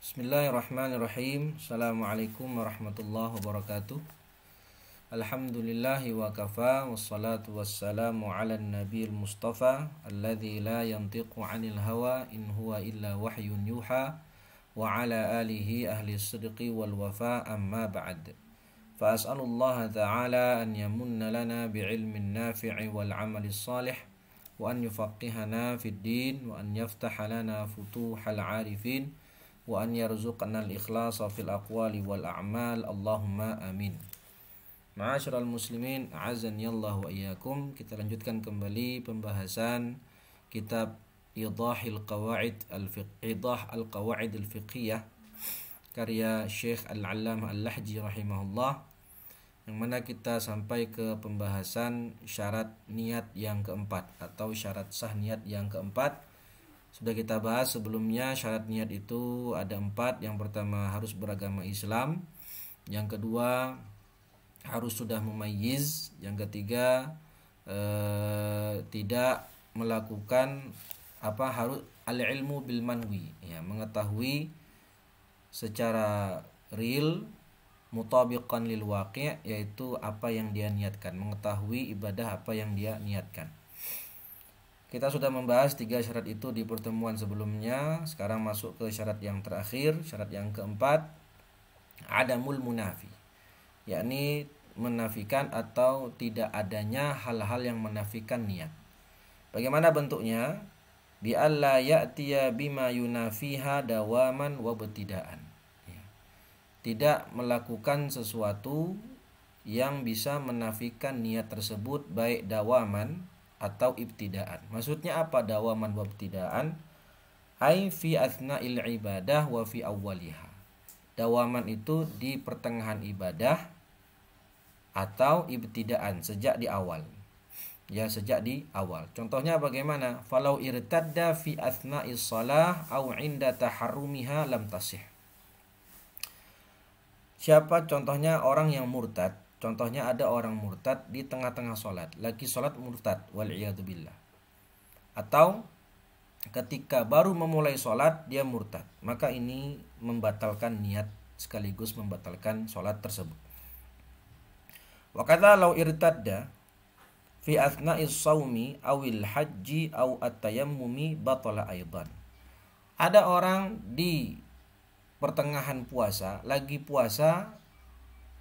Bismillahirrahmanirrahim. Assalamualaikum warahmatullahi wabarakatuh. Alhamdulillahi wa kafa. Wassalatu wassalamu ala nabiyil mustafa alladzi la yantiqu anil hawa in huwa illa wahyun yuha. Wa ala alihi ahli sidqi wal wafa, amma ba'd. Fa as'alullaha ta'ala an yamunna lana bi'ilmin nafi'i wal amali salih, wa an yufaqihana fid din, wa an yaftaha lana futuhal arifin, wa an yarzuqna al-ikhlasa fil aqwali wal a'mal. Allahumma amin. Ma'asyiral muslimin, a'azzani Allah wa iyyakum. Kita lanjutkan kembali pembahasan kitab Idahil Qawaid al-Qawaid al-Fiqhiyah karya Syekh Al-Allamah Al-Lahji rahimahullah, yang mana kita sampai ke pembahasan syarat niat yang keempat atau syarat sah niat yang keempat. Sudah kita bahas sebelumnya, syarat niat itu ada 4. Yang pertama harus beragama Islam, yang kedua harus sudah mumayyiz, yang ketiga tidak melakukan harus al-ilmu bil manwi, ya, mengetahui secara real mutabiqan lil waqi', yaitu apa yang dia niatkan, mengetahui ibadah apa yang dia niatkan. Kita sudah membahas 3 syarat itu di pertemuan sebelumnya. Sekarang masuk ke syarat yang terakhir, syarat yang keempat, adamul munafi, yakni menafikan atau tidak adanya hal-hal yang menafikan niat. Bagaimana bentuknya? Bi alla ya'tiya bima yunafiha dawaman wa ibtidaan. Tidak melakukan sesuatu yang bisa menafikan niat tersebut, baik dawaman atau ibtidaan. Maksudnya apa dawaman wa ibtidaan? Ai fi athna'il ibadah wa fi awwaliha. Dawaman itu di pertengahan ibadah, atau ibtidaan sejak di awal. Ya, sejak di awal. Contohnya bagaimana? Falau irtadda fi athna'is shalah au 'inda taharrumiha lam tasih. Siapa contohnya orang yang murtad? Contohnya ada orang murtad di tengah-tengah sholat, lagi sholat murtad, wal'iyadzubillah. Atau ketika baru memulai sholat dia murtad, maka ini membatalkan niat sekaligus membatalkan sholat tersebut. Wa kadza law irtadda fi athna'is shaumi awil haji aw at-tayammumi batala aidan. Ada orang di pertengahan puasa, lagi puasa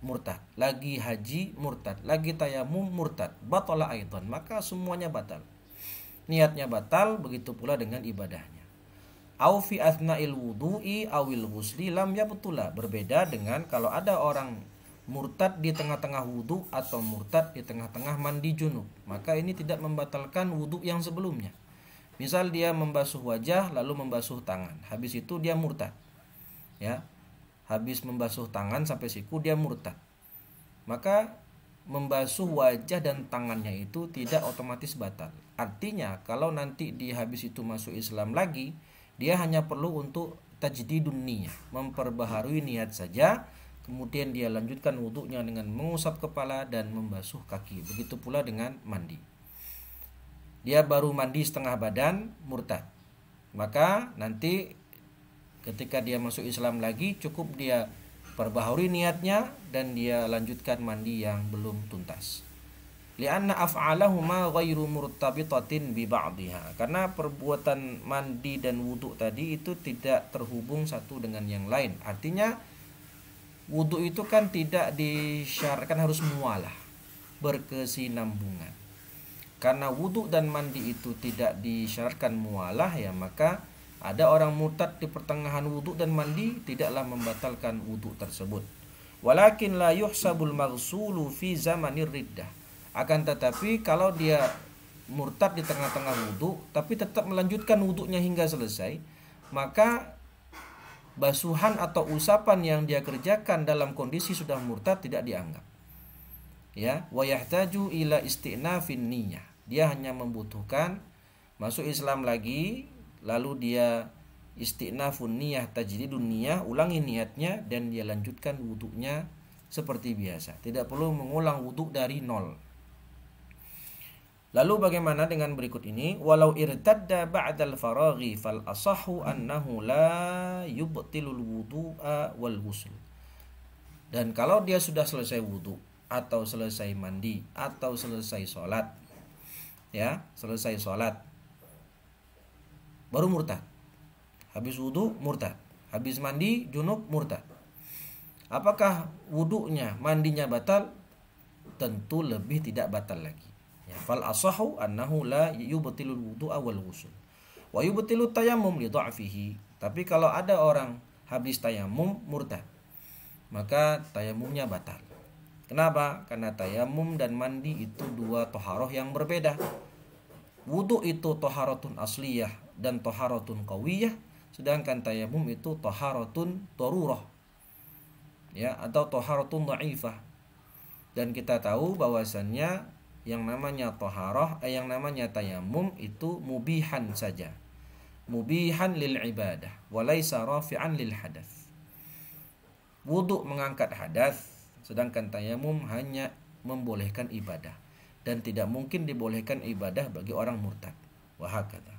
murtad, lagi haji murtad, lagi tayamum murtad, batala aidan, maka semuanya batal. Niatnya batal, begitu pula dengan ibadahnya. Au fi athna'il wudu'i awil ghusli lam yabtula. Berbeda dengan kalau ada orang murtad di tengah-tengah wudu atau murtad di tengah-tengah mandi junub, maka ini tidak membatalkan wudu yang sebelumnya. Misal dia membasuh wajah lalu membasuh tangan, habis itu dia murtad, ya, habis membasuh tangan sampai siku dia murtad, maka membasuh wajah dan tangannya itu tidak otomatis batal. Artinya kalau nanti dia habis itu masuk Islam lagi, dia hanya perlu untuk tajdidun niyah, memperbaharui niat saja. Kemudian dia lanjutkan wudhunya dengan mengusap kepala dan membasuh kaki. Begitu pula dengan mandi. Dia baru mandi setengah badan, murtad, maka nanti ketika dia masuk Islam lagi, cukup dia perbaharui niatnya dan dia lanjutkan mandi yang belum tuntas. Li'anna af'alahuma ghairu murtabitatin bi ba'dihha. Karena perbuatan mandi dan wudhu tadi itu tidak terhubung satu dengan yang lain. Artinya wudhu itu kan tidak disyaratkan harus mualah, berkesinambungan. Karena wudhu dan mandi itu tidak disyaratkan mualah, ya, maka ada orang murtad di pertengahan wudhu dan mandi tidaklah membatalkan wudhu tersebut. Walakin la yuhsabul maghsulu fi zamanir riddah. Akan tetapi kalau dia murtad di tengah-tengah wudhu tapi tetap melanjutkan wudhunya hingga selesai, maka basuhan atau usapan yang dia kerjakan dalam kondisi sudah murtad tidak dianggap. Ya, wa yahtaju ila istinafin niyyah. Dia hanya membutuhkan masuk Islam lagi, lalu dia istinafun niyyah, tajdidun niyyah, ulangi niatnya dan dia lanjutkan wudhunya seperti biasa. Tidak perlu mengulang wudhu dari nol. Lalu bagaimana dengan berikut ini? Walau irtadda ba'dal faraghi fal asahu annahu la yubtilul wudu'a wal ghusl. Dan kalau dia sudah selesai wudu atau selesai mandi atau selesai sholat, ya, selesai sholat baru murtad. Habis wudu murtad, habis mandi junub murtad. Apakah wudunya, mandinya batal? Tentu lebih tidak batal lagi. Ya, fal asahu annahu la yubtilul wudu'a wal ghusl. Wa yubtilut tayammum li dha'fihi. Tapi kalau ada orang habis tayamum murtad, maka tayamumnya batal. Kenapa? Karena tayamum dan mandi itu dua toharoh yang berbeda. Wudu itu toharatun asliyah dan toharatun qawiyah, sedangkan tayamum itu toharatun darurah, ya, atau toharatun dha'ifah. Dan kita tahu bahwasannya yang namanya toharoh, yang namanya tayamum itu mubihan saja, mubihan lil ibadah, walaysa rafi'an lil hadath. Wudu mengangkat hadas, sedangkan tayamum hanya membolehkan ibadah, dan tidak mungkin dibolehkan ibadah bagi orang murtad. Wahakata.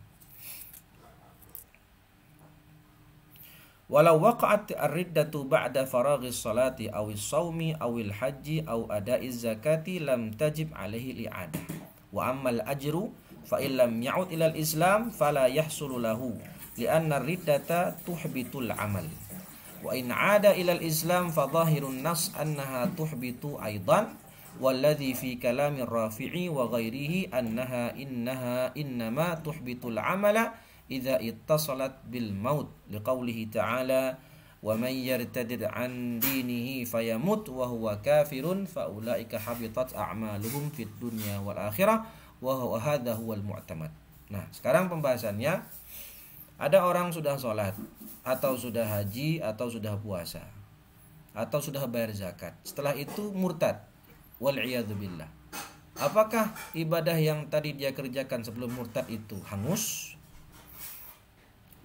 Walau waqa'at ar-riddatu ba'da faraghis salati awis shaumi awil haji aw ada'iz zakati lam tajib alaihi li'adah. Wa ammal ajru fa illam ya'ud ilal islam fala yahsulu lahu li'anna ar-riddata tuhbitul amal. Wa in 'ada ilal islam fa dhahirun nas annaha tuhbitu aidan walladhi fi kalamir rafi'i wa ghairihi annaha innama tuhbitul amala idza ittasalat bil maut liqaulihi ta'ala wa man yartadid an dinihi fayamut wa huwa kafirun fa ulaika habitat a'maluhum fid dunya wal akhirah wa huwa hadha huwal mu'tamad. Nah, sekarang pembahasannya, ada orang sudah sholat atau sudah haji atau sudah puasa atau sudah bayar zakat, setelah itu murtad, wal iyadzubillah. Apakah ibadah yang tadi dia kerjakan sebelum murtad itu hangus?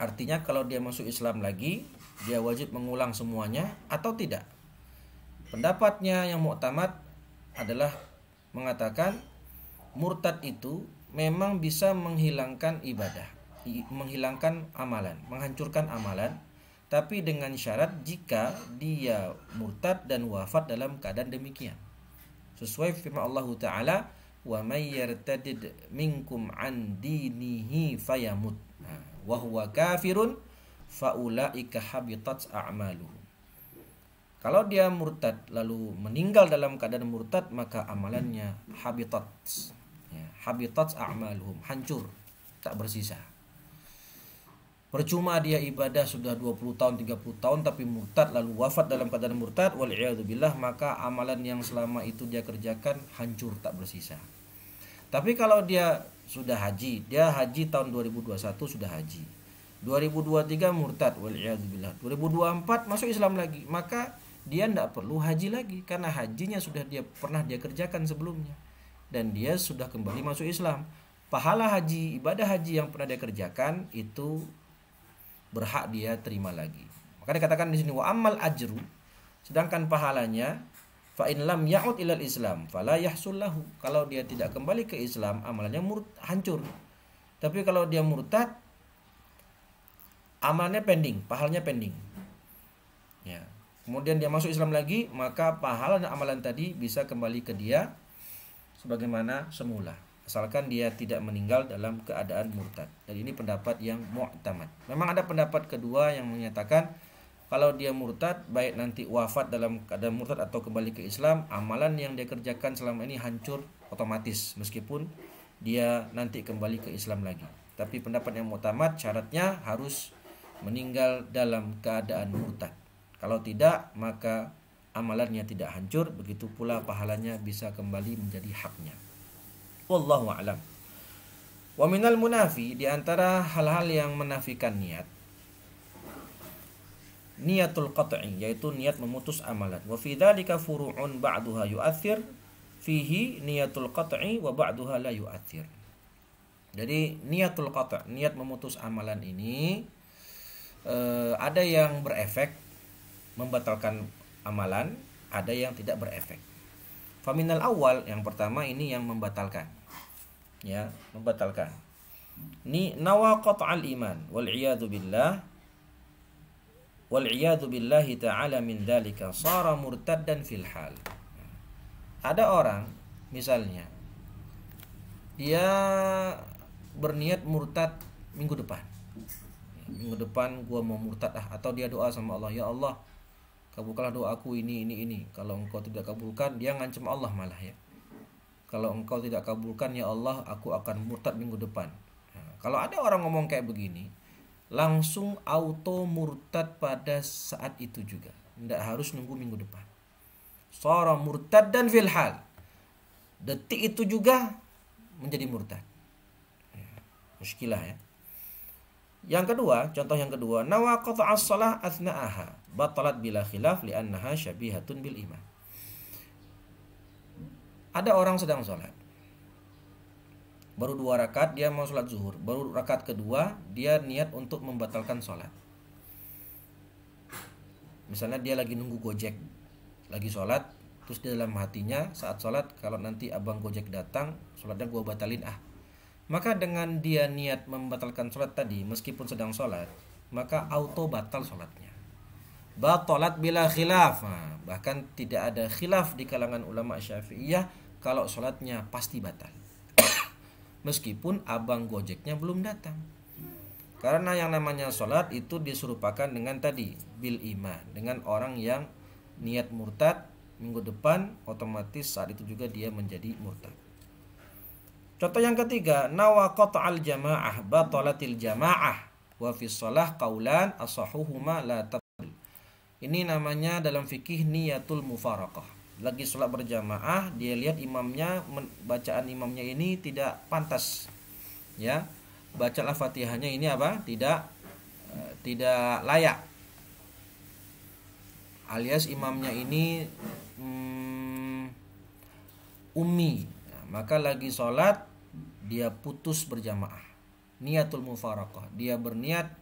Artinya kalau dia masuk Islam lagi, dia wajib mengulang semuanya atau tidak? Pendapatnya yang mu'tamad adalah mengatakan murtad itu memang bisa menghilangkan ibadah, menghilangkan amalan, menghancurkan amalan, tapi dengan syarat jika dia murtad dan wafat dalam keadaan demikian. Sesuai firman Allah Ta'ala, wa may yartadid minkum an dinihi fayamut wa huwa kafirun fa ulaika habitat a'maluhum. Kalau dia murtad lalu meninggal dalam keadaan murtad, maka amalannya habitat, ya, habitat a'maluhum, hancur, tak bersisa. Percuma dia ibadah sudah 20 tahun, 30 tahun tapi murtad lalu wafat dalam keadaan murtad, wal iyadzubillah, maka amalan yang selama itu dia kerjakan hancur, tak bersisa. Tapi kalau dia sudah haji, dia haji tahun 2021 sudah haji, 2023 murtad, wal iyadzubillah, 2024 masuk Islam lagi, maka dia tidak perlu haji lagi karena hajinya sudah pernah dia kerjakan sebelumnya dan dia sudah kembali masuk Islam. Pahala haji, ibadah haji yang pernah dia kerjakan itu berhak dia terima lagi. Maka dikatakan di sini wa ammal ajru, sedangkan pahalanya fa in lam ya'ud ilal islam fala yahsul lahu. Kalau dia tidak kembali ke Islam, amalannya hancur. Tapi kalau dia murtad, amalnya pending, pahalanya pending. Ya. Kemudian dia masuk Islam lagi, maka pahala dan amalan tadi bisa kembali ke dia sebagaimana semula, asalkan dia tidak meninggal dalam keadaan murtad. Dan ini pendapat yang mu'tamad. Memang ada pendapat kedua yang menyatakan kalau dia murtad, baik nanti wafat dalam keadaan murtad atau kembali ke Islam, amalan yang dia kerjakan selama ini hancur otomatis meskipun dia nanti kembali ke Islam lagi. Tapi pendapat yang mu'tamad syaratnya harus meninggal dalam keadaan murtad. Kalau tidak, maka amalannya tidak hancur, begitu pula pahalanya bisa kembali menjadi haknya. Wallahu a'lam. Wa minal munafi, di antara hal-hal yang menafikan niat, niatul qat'i, yaitu niat memutus amalan. Wa fi dzalika furu'un ba'duha yu'athir fihi niatul qat'i wa ba'duha la yu'athir. Jadi niatul qat', niat memutus amalan ini ada yang berefek membatalkan amalan, ada yang tidak berefek. Faminal awal, yang pertama ini yang membatalkan. ya, membatalkan. Ini nawa qat'al iman wal iyadu billah billahi ta'ala min dzalika sara murtaddan fil hal. Ada orang misalnya dia berniat murtad minggu depan. Minggu depan gua mau murtad atau dia doa sama Allah, ya Allah, kabulkanlah doaku ini. Kalau engkau tidak kabulkan, dia ngancam Allah malah ya. Kalau engkau tidak kabulkan ya Allah, aku akan murtad minggu depan. Nah, kalau ada orang ngomong kayak begini, langsung auto murtad pada saat itu juga. Tidak harus nunggu minggu depan. Shara murtaddan fil hal. Detik itu juga menjadi murtad. Muskilah ya. Yang kedua, contoh yang kedua, nawa qata'as shalah athna'aha batalat bila khilaf li'annaha syabihatun bil iman. Ada orang sedang sholat, baru 2 rakaat dia mau sholat zuhur, baru rakaat kedua dia niat untuk membatalkan sholat. Misalnya dia lagi nunggu Gojek, lagi sholat, terus di dalam hatinya saat sholat, kalau nanti abang Gojek datang, sholatnya gue batalin Maka dengan dia niat membatalkan sholat tadi, meskipun sedang sholat, maka auto batal sholatnya. Batalat bila khilaf. Bahkan tidak ada khilaf di kalangan ulama Syafi'iyah kalau sholatnya pasti batal. Meskipun abang Gojeknya belum datang. Karena yang namanya sholat itu diserupakan dengan tadi, bil iman, dengan orang yang niat murtad minggu depan, otomatis saat itu juga dia menjadi murtad. Contoh yang ketiga, nawa qata'al jamaah batalatil jamaah wa fi shalah qaulan asahuhuma la tabtul. Ini namanya dalam fikih niyatul mufaraqah. Lagi sholat berjamaah, dia lihat imamnya, bacaan imamnya ini tidak pantas. Ya. Baca Al-Fatihahnya ini apa? Tidak layak. Alias imamnya ini ummi. Nah, maka lagi sholat dia putus berjamaah. Niyatul mufaraqah. Dia berniat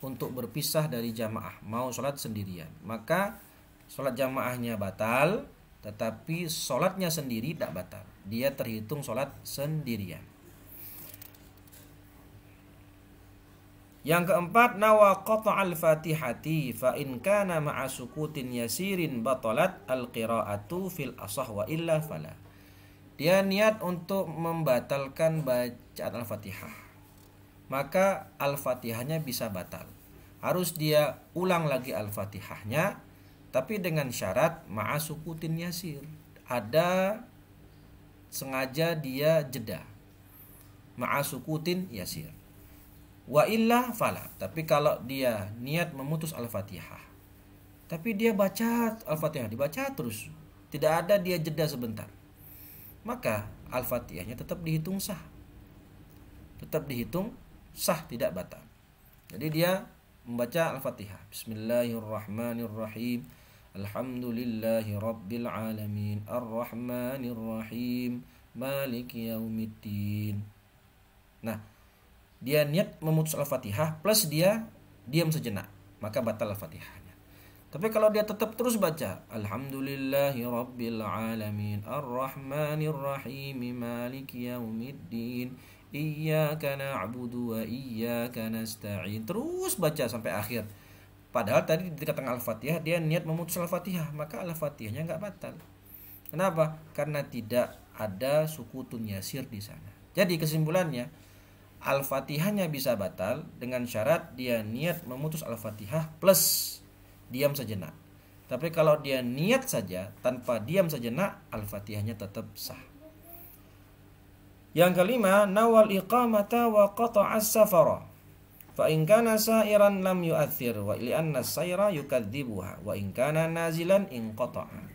untuk berpisah dari jamaah, mau sholat sendirian. Maka sholat jamaahnya batal, tetapi sholatnya sendiri tidak batal. Dia terhitung sholat sendirian. Yang keempat, nawa qata'al fatihati fa in kana ma'a sukutin yasirin batalat al-qira'atu fil asah wa illa fala. Dia niat untuk membatalkan bacaan Al-Fatihah. Maka Al-Fatihahnya bisa batal. Harus dia ulang lagi Al-Fatihahnya, tapi dengan syarat ma'a sukutin yasir. Ada sengaja dia jeda. Ma'a sukutin yasir. Wa illa fala. Tapi kalau dia niat memutus Al-Fatihah, tapi dia baca Al-Fatihah, dibaca terus, tidak ada dia jeda sebentar, maka Al-Fatihahnya tetap dihitung sah. Tetap dihitung sah, tidak batal. Jadi dia membaca Al-Fatihah. Bismillahirrahmanirrahim. Alhamdulillahi rabbil alamin. Ar-Rahmanirrahim. Maliki yaumiddin. Nah, dia niat memutus Al-Fatihah plus dia diam sejenak, maka batal Al-Fatihahnya. Tapi kalau dia tetap terus baca Alhamdulillahi rabbil alamin Ar-Rahmanirrahim Maliki yaumiddin Iyyaka na'budu wa iyyaka nasta'in, terus baca sampai akhir, padahal tadi di tengah Al-Fatihah dia niat memutus Al-Fatihah, maka Al-Fatihahnya enggak batal. Kenapa? Karena tidak ada sukutun yasir di sana. Jadi kesimpulannya, Al-Fatihahnya bisa batal dengan syarat dia niat memutus Al-Fatihah plus diam sejenak. Tapi kalau dia niat saja tanpa diam sejenak, Al-Fatihahnya tetap sah. Yang kelima, nawal iqamata wa qata'as safara. Fa in kana sa'iran lam yu'athir wa li'anna as-sayra yukadzibuha wa in kana nazilan inqata'a.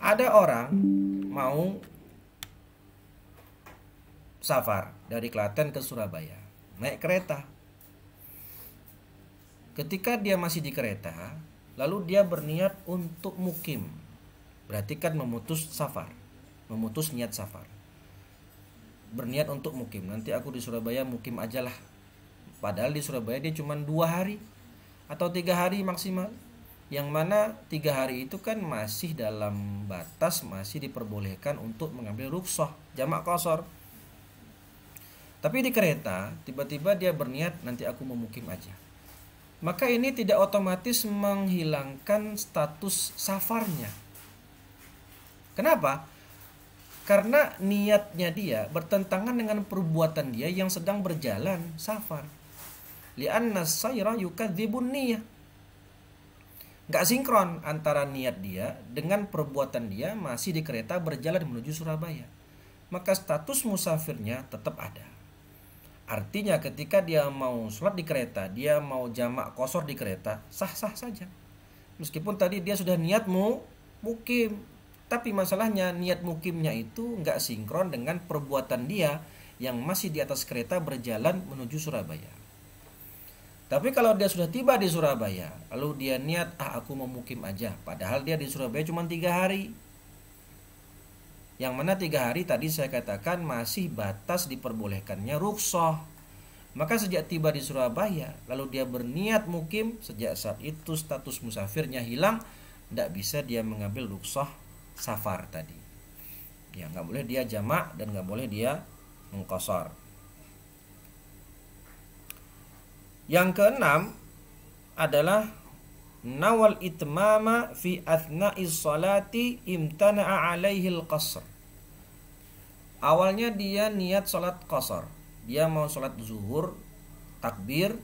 Ada orang mau safar dari Klaten ke Surabaya, naik kereta. Ketika dia masih di kereta, lalu dia berniat untuk mukim. Berarti kan memutus safar, memutus niat safar. Berniat untuk mukim. Nanti aku di Surabaya mukim aja lah. Padahal di Surabaya dia cuma 2 hari atau 3 hari maksimal. Yang mana 3 hari itu kan masih dalam batas, masih diperbolehkan untuk mengambil rukhsah jamak qasar. Tapi di kereta tiba-tiba dia berniat nanti aku memukim aja. Maka ini tidak otomatis menghilangkan status safarnya. Kenapa? Karena niatnya dia bertentangan dengan perbuatan dia yang sedang berjalan safar. Li'anna sayra yukadzibun niyah. Gak sinkron antara niat dia dengan perbuatan dia masih di kereta berjalan menuju Surabaya. Maka status musafirnya tetap ada. Artinya ketika dia mau sholat di kereta, dia mau jamak qasar di kereta, sah-sah saja. Meskipun tadi dia sudah niat mukim. Tapi masalahnya niat mukimnya itu gak sinkron dengan perbuatan dia yang masih di atas kereta berjalan menuju Surabaya. Tapi kalau dia sudah tiba di Surabaya, lalu dia niat, aku mau mukim aja. Padahal dia di Surabaya cuma 3 hari. Yang mana 3 hari tadi saya katakan masih batas diperbolehkannya rukhsah. Maka sejak tiba di Surabaya, lalu dia berniat mukim, sejak saat itu status musafirnya hilang, tidak bisa dia mengambil rukhsah safar tadi. Ya, nggak boleh dia jamak dan nggak boleh dia mengqasar. Yang keenam adalah nawal itmama fi athna'is salati imtana'a alaihi al-qasr. Awalnya dia niat salat qasar. Dia mau salat zuhur, takbir,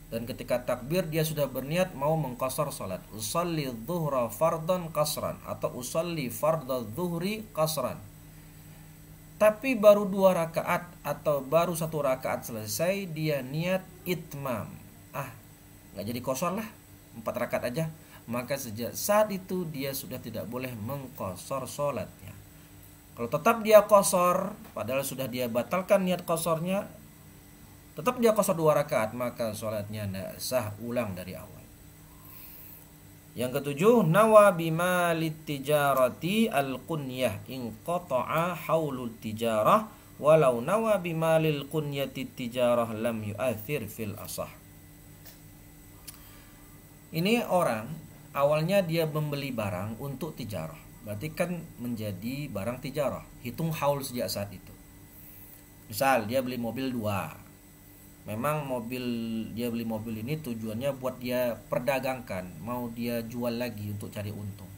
dan ketika takbir dia sudah berniat mau mengqasar salat. Usalli dhuhra fardan qasran atau usalli fardadh dhuhri qasran. Tapi baru 2 rakaat atau baru 1 rakaat selesai dia niat itmam. Nggak jadi qasar lah, 4 rakaat aja. Maka sejak saat itu dia sudah tidak boleh mengqasar sholatnya. Kalau tetap dia qasar, padahal sudah dia batalkan niat qasarnya, tetap dia qasar 2 rakaat, maka sholatnya tidak sah, ulang dari awal. Yang ketujuh, nawa bima litijarati al-qunyah in qata'a haulul tijarah walau nawa bima lil qunyati tijarah lam yu'athir fil asah. Ini orang awalnya dia membeli barang untuk tijarah, berarti kan menjadi barang tijarah, hitung haul sejak saat itu. Misal dia beli mobil 2. Memang dia beli mobil ini tujuannya buat dia perdagangkan, mau dia jual lagi untuk cari untung.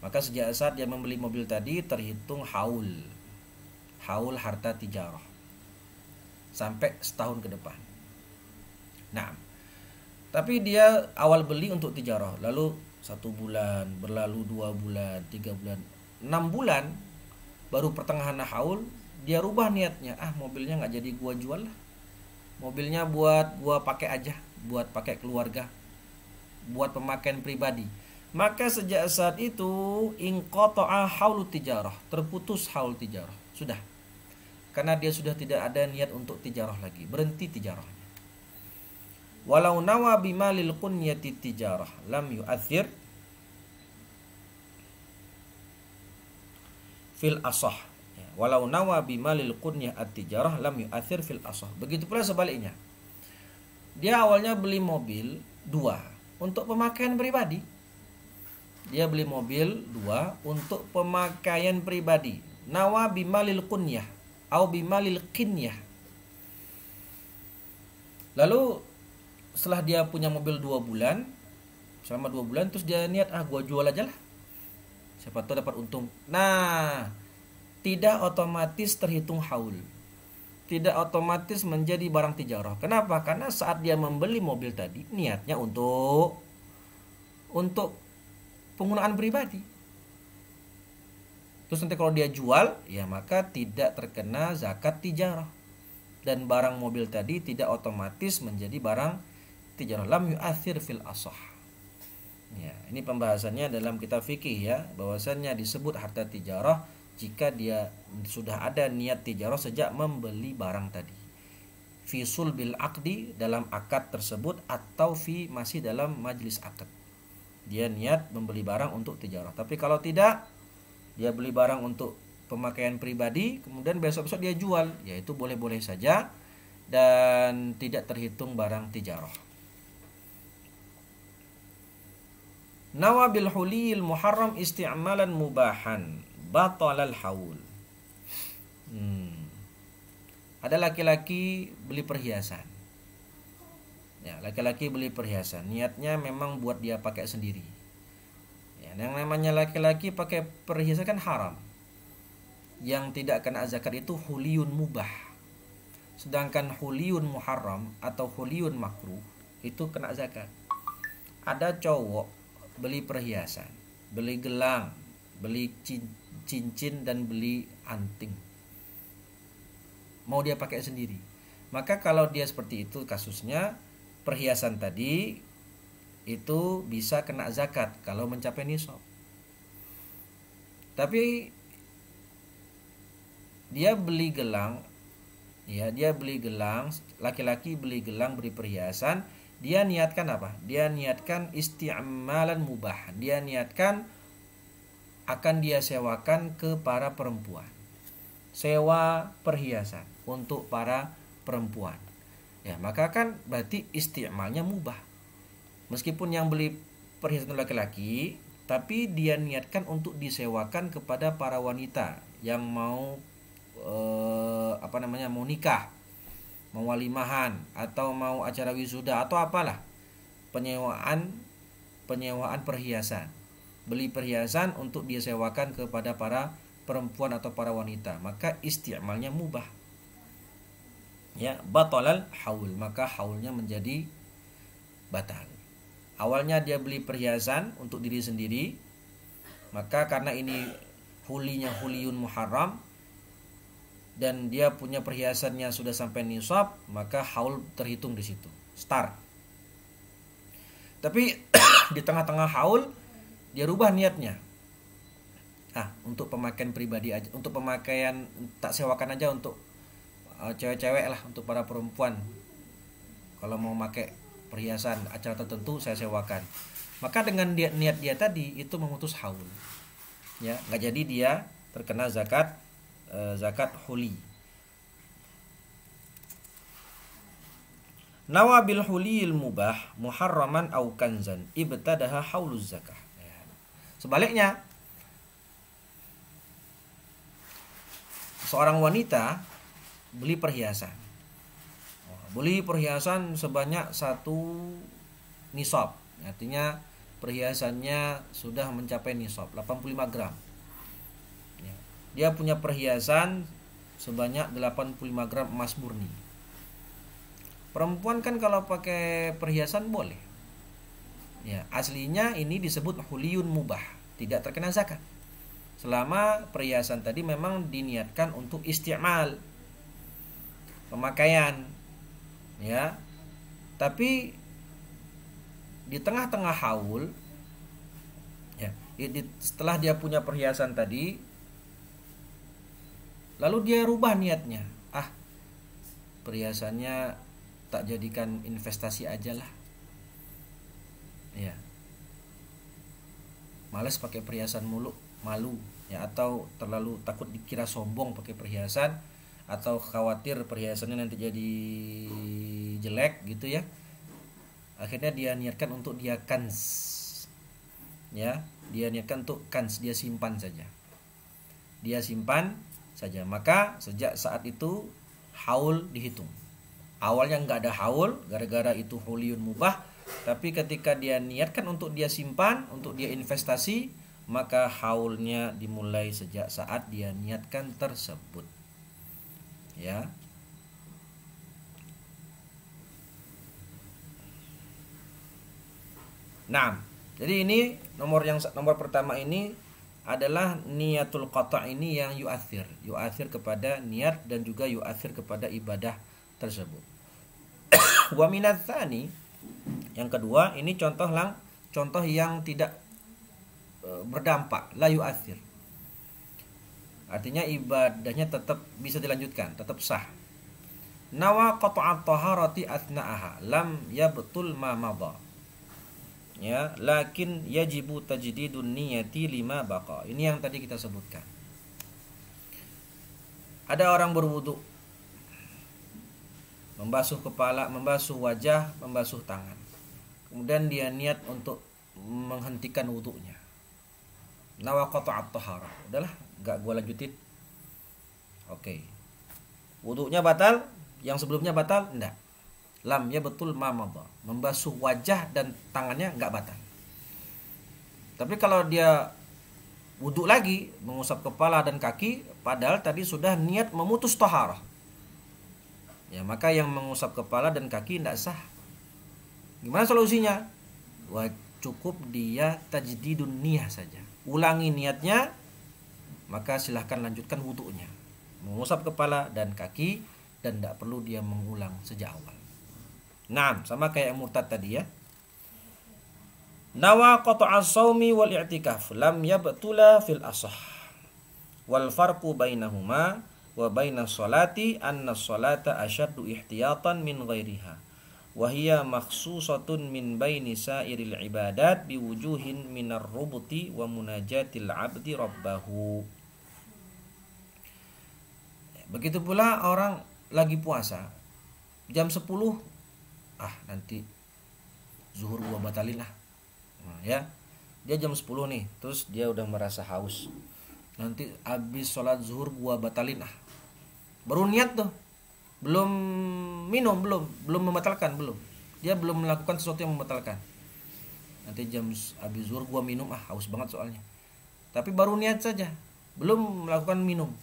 Maka sejak saat dia membeli mobil tadi terhitung haul harta tijarah sampai setahun ke depan. Nah, tapi dia awal beli untuk tijarah, lalu 1 bulan, berlalu 2 bulan, 3 bulan, 6 bulan, baru pertengahan haul dia rubah niatnya, mobilnya nggak jadi gua jual lah. Mobilnya buat gua pakai aja, buat pakai keluarga, buat pemakaian pribadi. Maka sejak saat itu inqata'a haulu tijarah, terputus haul tijarah. Sudah. Karena dia sudah tidak ada niat untuk tijarah lagi, berhenti tijarahnya. Walau nawa bimalil qunyati tijarah lam yu'athir fil asah. Walau nawa bimalil qunyah at-tijarah lam yu'athir fil asah. Begitu pula sebaliknya. Dia awalnya beli mobil 2 untuk pemakaian pribadi. Dia beli mobil 2 untuk pemakaian pribadi. Nawa bimalil qunyah au bimalil qinyah. Lalu setelah dia punya mobil 2 bulan, selama 2 bulan terus dia niat, gua jual aja lah, siapa tahu dapat untung. Nah, tidak otomatis terhitung haul, tidak otomatis menjadi barang tijarah. Kenapa? Karena saat dia membeli mobil tadi niatnya untuk penggunaan pribadi. Terus nanti kalau dia jual, ya maka tidak terkena zakat tijarah, dan barang mobil tadi tidak otomatis menjadi barang tijarah. Lam yu'athir fil asah. Ya, ini pembahasannya dalam kitab fikih ya, bahwasannya disebut harta tijarah jika dia sudah ada niat tijarah sejak membeli barang tadi. Fi sulbil aqdi, dalam akad tersebut, atau masih dalam majlis akad. Dia niat membeli barang untuk tijarah. Tapi kalau tidak, dia beli barang untuk pemakaian pribadi, kemudian besok-besok dia jual, yaitu boleh-boleh saja dan tidak terhitung barang tijarah. Nawa bil huliyil muharram isti'malan mubahan batalal haul. Ada laki-laki beli perhiasan. Ya, laki-laki beli perhiasan. Niatnya memang buat dia pakai sendiri. Ya, yang namanya laki-laki pakai perhiasan kan haram. Yang tidak kena zakat itu huliyun mubah. Sedangkan huliyun muharram atau huliyun makruh itu kena zakat. Ada cowok beli perhiasan, beli gelang, beli cincin dan beli anting. Mau dia pakai sendiri. Maka kalau dia seperti itu kasusnya, perhiasan tadi itu bisa kena zakat kalau mencapai nisab. Tapi dia beli gelang, ya dia beli gelang, laki-laki beli gelang, beli perhiasan, dia niatkan apa? Dia niatkan isti'malan mubah. Dia niatkan akan dia sewakan ke para perempuan. Sewa perhiasan untuk para perempuan. Ya, maka kan berarti isti'malnya mubah. Meskipun yang beli perhiasan laki-laki, tapi dia niatkan untuk disewakan kepada para wanita yang mau mau nikah, mau walimahan, atau mau acara wisuda atau apalah, penyewaan perhiasan, beli perhiasan untuk dia sewakan kepada para perempuan atau para wanita, maka isti'malnya mubah. Ya, batalal haul, maka haulnya menjadi batal. Awalnya dia beli perhiasan untuk diri sendiri, maka karena ini hulinya huliyun muharram dan dia punya perhiasannya sudah sampai nisab, maka haul terhitung di situ, start. Tapi di tengah-tengah haul dia rubah niatnya. Untuk pemakaian pribadi aja, untuk pemakaian tak sewakan aja untuk cewek-cewek lah, untuk para perempuan. Kalau mau pakai perhiasan acara tertentu saya sewakan. Maka dengan niat dia tadi itu memutus haul. Ya, nggak jadi dia terkena zakat huli. Nawa bil huliyil mubah muharraman au kanzan ibtadaha hauluz zakah. Ya. Sebaliknya, seorang wanita beli perhiasan. Beli perhiasan sebanyak 1 nisab. Artinya perhiasannya sudah mencapai nisab 85 gram. Dia punya perhiasan sebanyak 85 gram emas murni. Perempuan kan kalau pakai perhiasan boleh. Ya, aslinya ini disebut huliyun mubah, tidak terkena zakat. Selama perhiasan tadi memang diniatkan untuk isti'mal, pemakaian. Ya. Tapi di tengah-tengah haul, ya, setelah dia punya perhiasan tadi, lalu dia rubah niatnya. Perhiasannya tak jadikan investasi aja lah. Ya. Malas pakai perhiasan mulu, malu, ya, atau terlalu takut dikira sombong pakai perhiasan, atau khawatir perhiasannya nanti jadi jelek gitu ya. Akhirnya dia niatkan untuk dia kans. Ya, dia niatkan untuk kans, dia simpan saja. Dia simpan saja. Maka sejak saat itu haul dihitung. Awalnya nggak ada haul gara-gara itu huliyun mubah, tapi ketika dia niatkan untuk dia simpan, untuk dia investasi, maka haulnya dimulai sejak saat dia niatkan tersebut. Ya. Nah, jadi ini nomor pertama ini adalah niatul qata' ini yang yu'athir kepada niat dan juga yu'athir kepada ibadah tersebut. Wa minadz tsani, yang kedua, ini contoh yang tidak berdampak, la yu'athir. Artinya ibadahnya tetap bisa dilanjutkan, tetap sah. Nawa qata'at taharati athna'aha lam yabtul ma madha. Ya, lakin yajibu tajdidun niyati lima baqa. Ini yang tadi kita sebutkan. Ada orang berwudu, membasuh kepala, membasuh wajah, membasuh tangan. Kemudian dia niat untuk menghentikan wudunya. Nawa qata'at taharah. Udahlah, enggak gua lanjutin. Oke. Wudunya batal, yang sebelumnya batal enggak. Lam ya betul mamadha. Membasuh wajah dan tangannya enggak batal. Tapi kalau dia wudu lagi, mengusap kepala dan kaki, padahal tadi sudah niat memutus taharah, ya maka yang mengusap kepala dan kaki tidak sah. Gimana solusinya? Wah, cukup dia tajdidun niyah saja, ulangi niatnya, maka silahkan lanjutkan wudunya, mengusap kepala dan kaki, dan tidak perlu dia mengulang sejak awal. Nah, sama kayak murtad tadi ya. Nawa qata'as shaumi wal i'tikaf lam yabtula fil ashah. Wal farqu bainahuma wa bainas sholati anna sholata asyaddu ihtiyatan min ghairiha. Wa hiya makhsusatun min baini sairil ibadat biwujuhin minar rubuti wa munajatil abdi rabbahu. Begitu pula orang lagi puasa jam 10, nanti zuhur gua batalin lah. Nah, ya. Dia jam 10 nih, terus dia udah merasa haus. Nanti habis sholat zuhur gua batalin lah. Baru niat tuh. Belum minum, belum membatalkan, belum. Dia belum melakukan sesuatu yang membatalkan. Nanti jam habis zuhur gua minum, haus banget soalnya. Tapi baru niat saja, belum melakukan minum.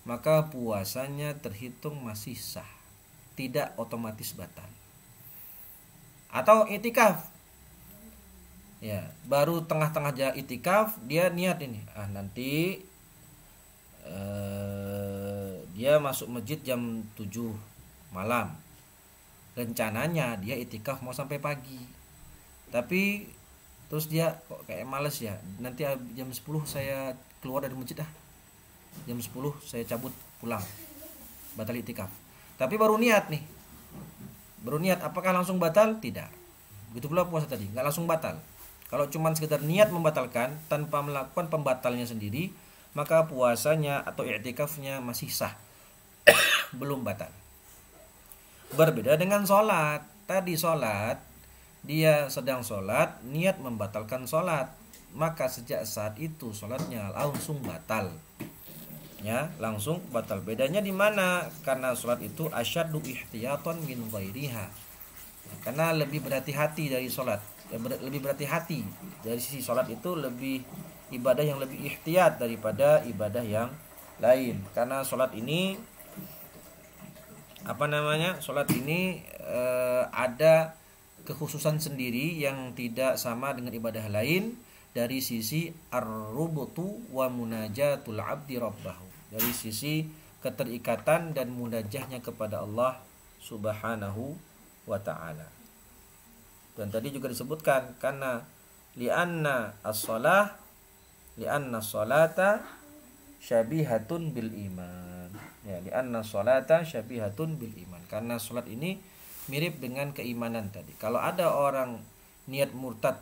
Maka puasanya terhitung masih sah. Tidak otomatis batal. Atau itikaf. Ya, baru tengah-tengah itikaf dia niat ini. Nanti dia masuk masjid jam 7 malam. Rencananya dia itikaf mau sampai pagi. Tapi terus dia kok kayak males ya. Nanti jam 10 saya keluar dari masjid Jam 10 saya cabut pulang. Batal itikaf. Tapi baru niat nih. Baru niat, apakah langsung batal? Tidak. Begitu pula puasa tadi, nggak langsung batal. Kalau cuma sekedar niat membatalkan tanpa melakukan pembatalnya sendiri, maka puasanya atau i'tikafnya masih sah. Belum batal. Berbeda dengan sholat. Tadi sholat, dia sedang sholat, niat membatalkan sholat, maka sejak saat itu sholatnya langsung batal. Ya, langsung batal. Bedanya di mana? Karena sholat itu asyaddu ihtiyatan min ghairiha. Karena lebih berhati-hati dari sholat. Lebih berhati-hati dari sisi sholat itu lebih ibadah yang lebih ihtiyat daripada ibadah yang lain. Karena sholat ini sholat ini ada kekhususan sendiri yang tidak sama dengan ibadah lain dari sisi ar-rubutu wa munajatul abdi rabbahu. Dari sisi keterikatan dan munajahnya kepada Allah Subhanahu wa ta'ala. Dan tadi juga disebutkan karena li'anna sholata syabihatun bil iman. Ya, li'anna sholata syabihatun bil iman. Karena sholat ini mirip dengan keimanan tadi. Kalau ada orang niat murtad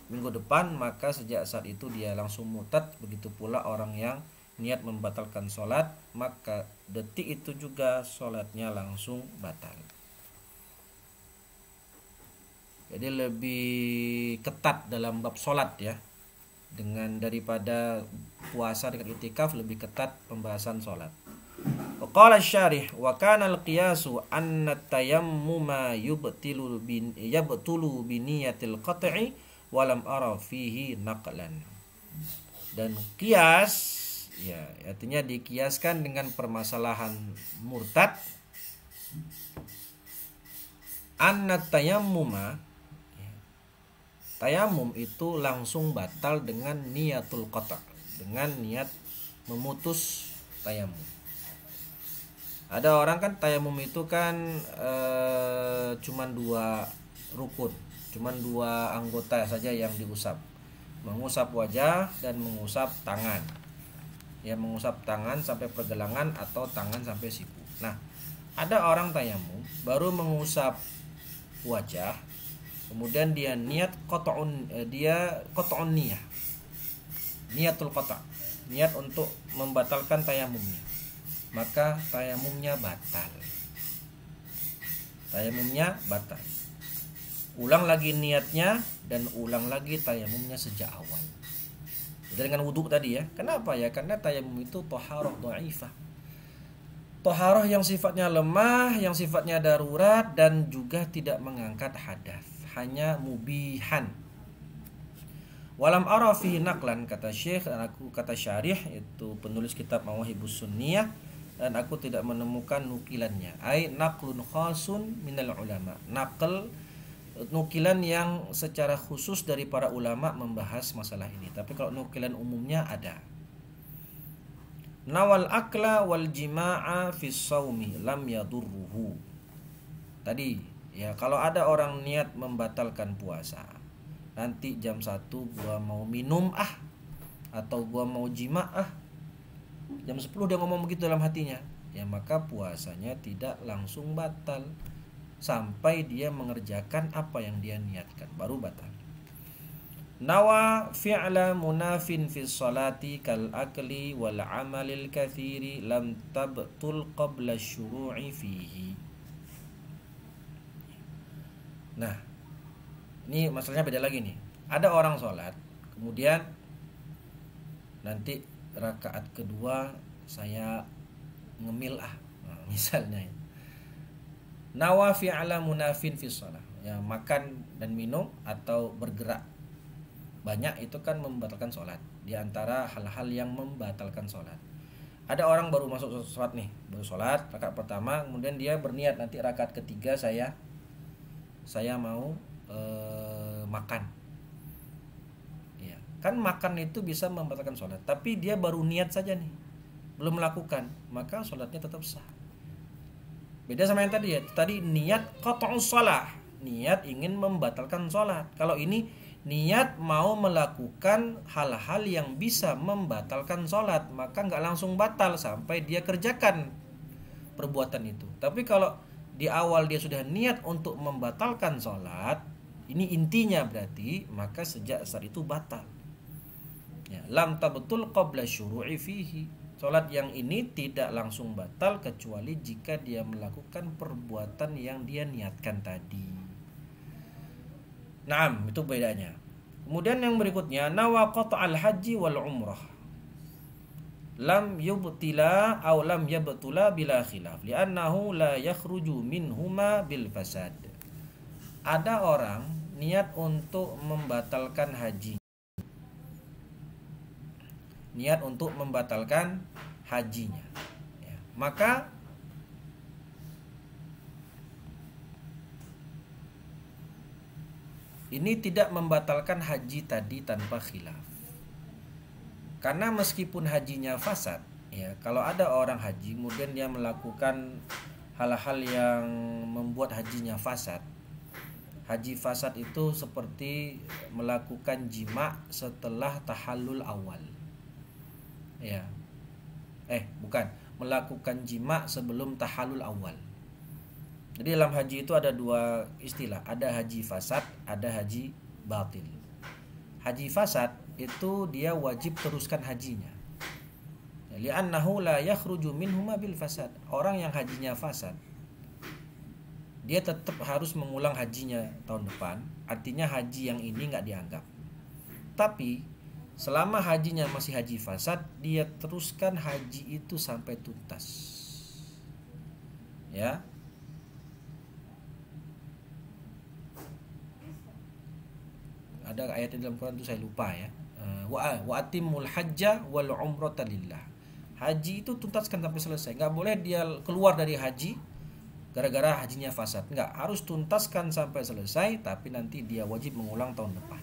minggu depan, maka sejak saat itu dia langsung murtad. Begitu pula orang yang niat membatalkan sholat, maka detik itu juga sholatnya langsung batal. Jadi lebih ketat dalam bab sholat ya, dengan daripada puasa dengan itikaf lebih ketat pembahasan sholat. Qala syarih wa kana al-qiyasu anna tayammuma yubtulu bi niyatil qat'i wa lam ara fihi naqlan. Dan qiyas ya, artinya dikiaskan dengan permasalahan murtad. Anna tayammuma, tayamum itu langsung batal dengan niyatul qata', dengan niat memutus tayamum. Ada orang kan tayamum itu kan cuman 2 rukun, cuman 2 anggota saja yang diusap, mengusap wajah dan mengusap tangan. Ya, mengusap tangan sampai pergelangan atau tangan sampai siku. Nah, ada orang tayamum baru mengusap wajah, kemudian dia niat qat'un niyah. Niatul qata', niat untuk membatalkan tayamumnya. Maka tayamumnya batal. ulang lagi niatnya dan ulang lagi tayamumnya sejak awal. Jadi dengan wudhu tadi ya. Kenapa ya? Karena tayamum itu thaharah dhaifah. Thaharah yang sifatnya lemah, yang sifatnya darurat dan juga tidak mengangkat hadas, hanya mubihan. Walam ara fi naqlan, kata Syekh, dan aku kata syarih itu penulis kitab Mawahibus Sunniyah, dan aku tidak menemukan nukilannya. Ai naqlun khasun minal ulama. Naql, nukilan yang secara khusus dari para ulama membahas masalah ini. Tapi kalau nukilan umumnya ada. Nawal akla wal jima'a fi shaumi lam yadurruhu. Tadi ya, kalau ada orang niat membatalkan puasa, nanti jam 1 gua mau minum atau gua mau jima jam 10 dia ngomong begitu dalam hatinya, ya maka puasanya tidak langsung batal sampai dia mengerjakan apa yang dia niatkan, baru batal. Nawa fi'la munafin fi salati kal akli wal amalil kathiri lam tabtul qabla syuru'i fihi. Nah, ini masalahnya beda lagi nih. Ada orang sholat, kemudian nanti rakaat kedua saya ngemil misalnya. Nawa fi'la munafin fi shalah, ya makan dan minum atau bergerak banyak itu kan membatalkan sholat. Di antara hal-hal yang membatalkan sholat, ada orang baru masuk sholat nih, baru sholat rakaat pertama, kemudian dia berniat nanti rakaat ketiga saya mau makan. Ya, kan makan itu bisa membatalkan sholat, tapi dia baru niat saja nih, belum melakukan, maka sholatnya tetap sah. Beda sama yang tadi ya, tadi niat qat'us shalah, niat ingin membatalkan sholat. Kalau ini niat mau melakukan hal-hal yang bisa membatalkan sholat, maka nggak langsung batal sampai dia kerjakan perbuatan itu. Tapi kalau di awal dia sudah niat untuk membatalkan sholat, ini intinya berarti, maka sejak saat itu batal. Ya, lam tabtul qabla syuru'i fihi. Sholat yang ini tidak langsung batal kecuali jika dia melakukan perbuatan yang dia niatkan tadi. Naam, itu bedanya. Kemudian yang berikutnya, nawa qata'al haji wal umrah lam yubtila aw lam yabtula bila khilaf li'annahu la yakhruju minhuma bil fasad. Ada orang niat untuk membatalkan haji, niat untuk membatalkan hajinya, ya, maka ini tidak membatalkan haji tadi tanpa khilaf. Karena meskipun hajinya fasad, ya, kalau ada orang haji kemudian dia melakukan hal-hal yang membuat hajinya fasad. Haji fasad itu seperti melakukan jima setelah tahallul awal. Ya. Bukan, melakukan jima sebelum tahallul awal. Jadi dalam haji itu ada dua istilah, ada haji fasad, ada haji batil. Haji fasad itu dia wajib teruskan hajinya. Li'annahu la yakhruju minhuma bil fasad. Orang yang hajinya fasad, dia tetap harus mengulang hajinya tahun depan. Artinya haji yang ini nggak dianggap. Tapi selama hajinya masih haji fasad, dia teruskan haji itu sampai tuntas. Ya. Ada ayat di dalam Quran itu saya lupa ya. Wa atimul hajja wal umrata lillah. Haji itu tuntaskan sampai selesai. Enggak boleh dia keluar dari haji gara-gara hajinya fasad. Enggak, harus tuntaskan sampai selesai, tapi nanti dia wajib mengulang tahun depan.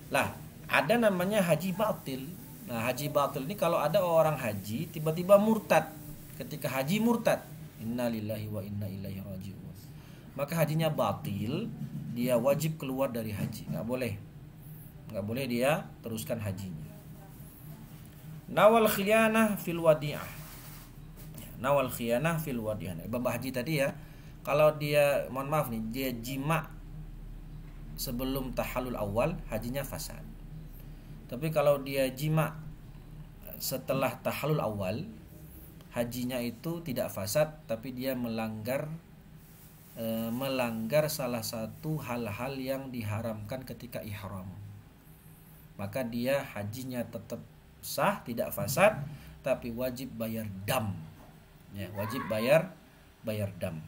Lah, ada namanya haji batil. Nah, haji batil ini kalau ada orang haji tiba-tiba murtad. Ketika haji murtad, innalillahi wa inna ilaihi raji'un. Maka hajinya batil, dia wajib keluar dari haji. Nggak boleh dia teruskan hajinya. Nawal khiyanah fil wadi'ah. Nawal khiyanah fil wadi'ah. Bapak haji tadi ya, kalau dia, mohon maaf nih, dia jima sebelum tahallul awal, hajinya fasad. Tapi kalau dia jima setelah tahallul awal, hajinya itu tidak fasad, tapi dia melanggar melanggar salah satu hal-hal yang diharamkan ketika ihram, maka dia hajinya tetap sah, tidak fasad, tapi wajib bayar dam. Ya, wajib bayar dam.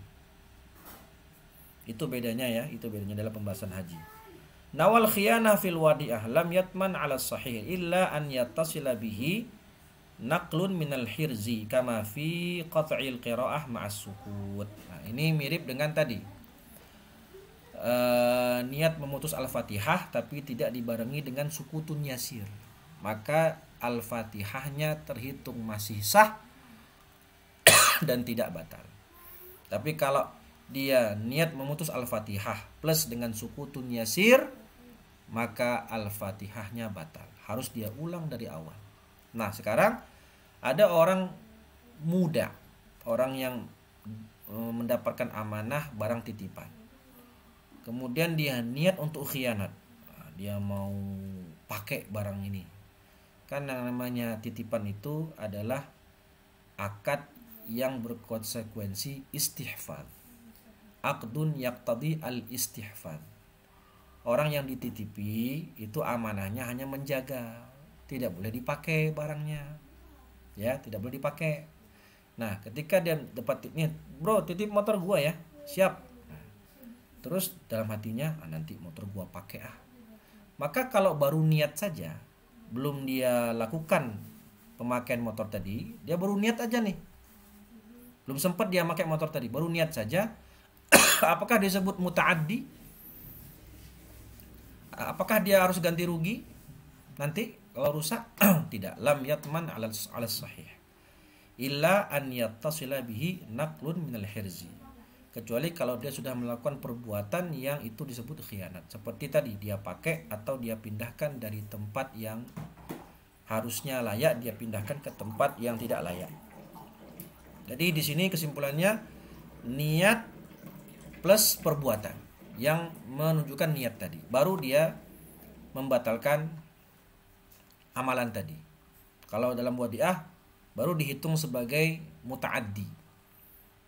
Itu bedanya ya, itu bedanya dalam pembahasan haji. Nawal khiyanah fil wadi'ah lam yatman 'ala sahih illa an yattasila bihi naqlun minal hirzi kama fi qat'il qira'ah ma'as sukut. Nah, ini mirip dengan tadi. Niat memutus Al-Fatihah tapi tidak dibarengi dengan sukutun yasir, maka Al-Fatihahnya terhitung masih sah dan tidak batal. Tapi kalau dia niat memutus Al-Fatihah plus dengan sukutun yasir, maka Al-Fatihahnya batal. Harus dia ulang dari awal. Nah, sekarang ada orang muda, orang yang mendapatkan amanah barang titipan. Kemudian dia niat untuk khianat. Dia mau pakai barang ini. Kan yang namanya titipan itu adalah akad yang berkonsekuensi istihfad. Aqdun yaqtadi al-istihfad. Orang yang dititipi itu amanahnya hanya menjaga, tidak boleh dipakai barangnya. Ya, tidak boleh dipakai. Nah, ketika dia dapat ini, bro, titip motor gua ya. Siap. Terus dalam hatinya, nanti motor gua pakai ah. Maka kalau baru niat saja, belum dia lakukan pemakaian motor tadi, dia baru niat aja nih. Belum sempat dia pakai motor tadi, baru niat saja. Apakah disebut muta'addi? Apakah dia harus ganti rugi nanti kalau rusak? Tidak. Lam yatman 'ala sahih illa an yattasila bihi naqlun minal hirzi, kecuali kalau dia sudah melakukan perbuatan yang itu disebut khianat, seperti tadi dia pakai atau dia pindahkan dari tempat yang harusnya layak, dia pindahkan ke tempat yang tidak layak. Jadi di sini kesimpulannya, niat plus perbuatan yang menunjukkan niat tadi, baru dia membatalkan amalan tadi. Kalau dalam wadi'ah baru dihitung sebagai muta'addi,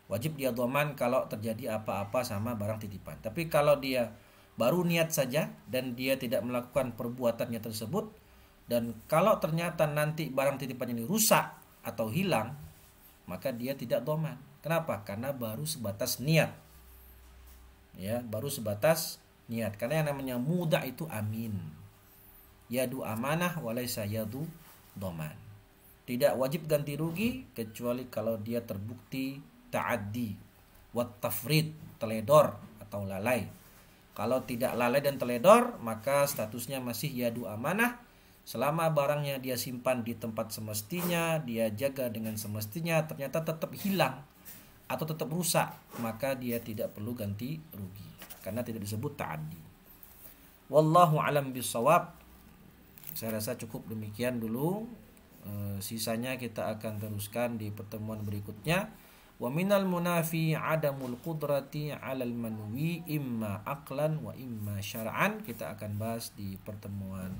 wajib dia dhaman kalau terjadi apa-apa sama barang titipan. Tapi kalau dia baru niat saja dan dia tidak melakukan perbuatannya tersebut, dan kalau ternyata nanti barang titipan ini rusak atau hilang, maka dia tidak dhaman. Kenapa? Karena baru sebatas niat. Ya, baru sebatas niat. Karena yang namanya muda itu amin. Yadu amanah walaysa yadu dhaman. Tidak wajib ganti rugi kecuali kalau dia terbukti ta'addi wat tafrid, teledor atau lalai. Kalau tidak lalai dan teledor, maka statusnya masih yadu amanah. Selama barangnya dia simpan di tempat semestinya, dia jaga dengan semestinya, ternyata tetap hilang atau tetap rusak, maka dia tidak perlu ganti rugi karena tidak disebut ta'addi. Wallahu alam bisawab. Saya rasa cukup demikian dulu. Sisanya kita akan teruskan di pertemuan berikutnya. Wa minal munafi adamul qudrati 'alal manwi imma aqlan wa imma syar'an. Kita akan bahas di pertemuan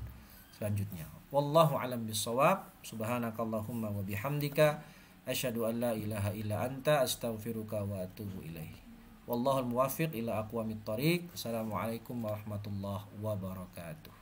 selanjutnya. Wallahu alam bisawab. Subhanakallahumma wa bihamdika asyhadu an la ilaha illa anta astaghfiruka wa atubu ilaih. Wallahul muwaffiq ila aqwamit thoriq. Assalamualaikum warahmatullahi wabarakatuh.